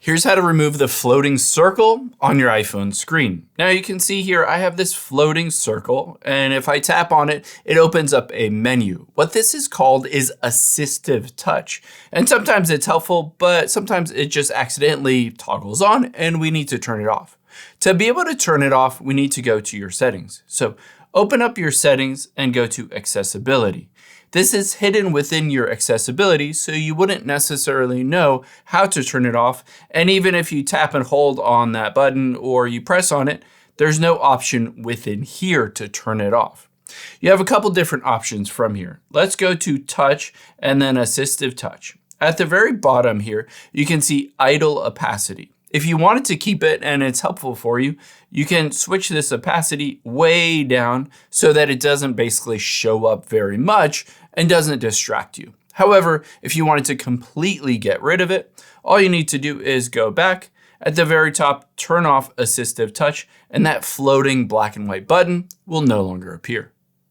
Here's how to remove the floating circle on your iPhone screen. Now you can see here I have this floating circle, and if I tap on it, it opens up a menu. What this is called is assistive touch. And sometimes it's helpful, but sometimes it just accidentally toggles on and we need to turn it off. To be able to turn it off, we need to go to your settings. So open up your settings and go to accessibility. This is hidden within your accessibility, so you wouldn't necessarily know how to turn it off. And even if you tap and hold on that button or you press on it, there's no option within here to turn it off. You have a couple different options from here. Let's go to touch and then assistive touch. At the very bottom here, you can see idle opacity. If you wanted to keep it and it's helpful for you, you can switch this opacity way down so that it doesn't basically show up very much and doesn't distract you. However, if you wanted to completely get rid of it, all you need to do is go back. At the very top, turn off assistive touch, and that floating black and white button will no longer appear.